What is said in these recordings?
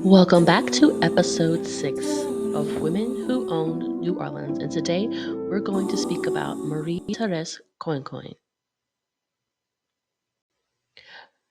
Welcome back to episode 6 of Women Who Owned New Orleans. And today we're going to speak about Marie Thérèse Coincoin.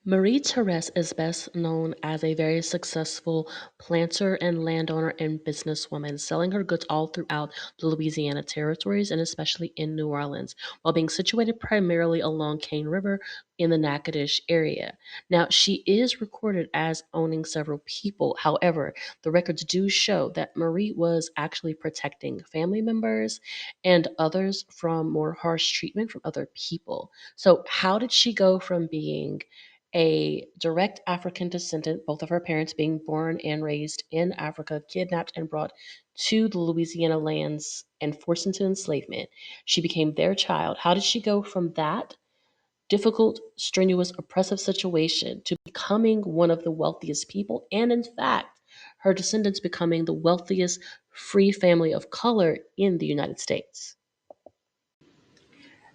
Marie Thérèse is best known as a very successful planter and landowner and businesswoman, selling her goods all throughout the Louisiana territories and especially in New Orleans, while being situated primarily along Cane River in the Natchitoches area. Now, she is recorded as owning several people. However, the records do show that Marie was actually protecting family members and others from more harsh treatment from other people. So, how did she go from being a direct African descendant, both of her parents being born and raised in Africa, kidnapped and brought to the Louisiana lands and forced into enslavement? She became their child. How did she go from that difficult, strenuous, oppressive situation to becoming one of the wealthiest people? And in fact, her descendants becoming the wealthiest free family of color in the United States.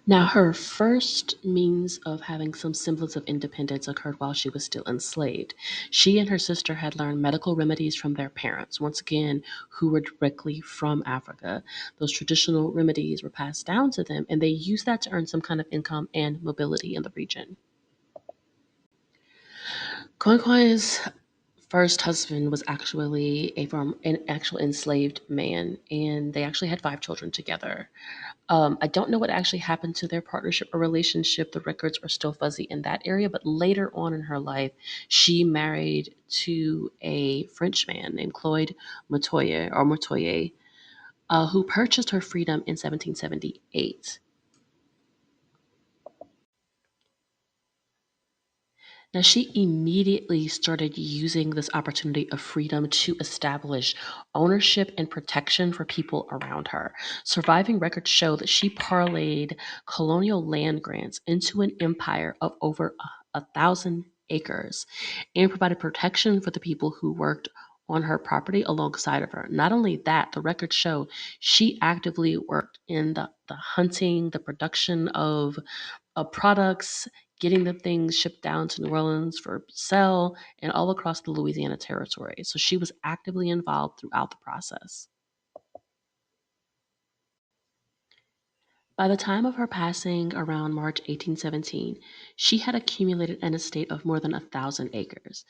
Now, her first means of having some semblance of independence occurred while she was still enslaved. She and her sister had learned medical remedies from their parents, once again, who were directly from Africa. Those traditional remedies were passed down to them, and they used that to earn some kind of income and mobility in the region. Coincoin's first husband was actually an actual enslaved man, and they actually had 5 children together. I don't know what actually happened to their partnership or relationship. The records are still fuzzy in that area, but later on in her life, she married to a French man named Claude Motoyer, who purchased her freedom in 1778. Now, she immediately started using this opportunity of freedom to establish ownership and protection for people around her. Surviving records show that she parlayed colonial land grants into an empire of over 1,000 acres and provided protection for the people who worked on her property alongside of her. Not only that, the records show she actively worked in the hunting, the production of products, getting the things shipped down to New Orleans for sale and all across the Louisiana territory. So she was actively involved throughout the process. By the time of her passing around March 1817, she had accumulated an estate of more than 1,000 acres.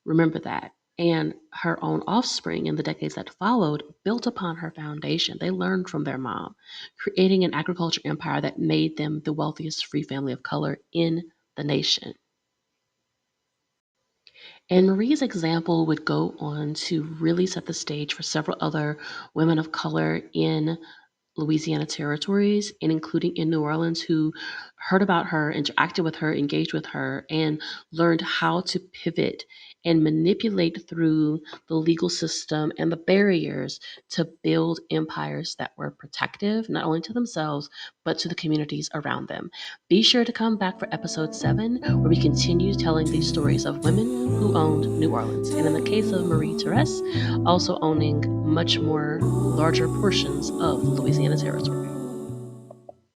Remember that. And her own offspring in the decades that followed built upon her foundation. They learned from their mom, creating an agriculture empire that made them the wealthiest free family of color in the nation. And Marie's example would go on to really set the stage for several other women of color in Louisiana territories, and including in New Orleans, who heard about her, interacted with her, engaged with her, and learned how to pivot and manipulate through the legal system and the barriers to build empires that were protective, not only to themselves, but to the communities around them. Be sure to come back for episode 7, where we continue telling these stories of women who owned New Orleans. And in the case of Marie Therese, also owning much more larger portions of Louisiana territory.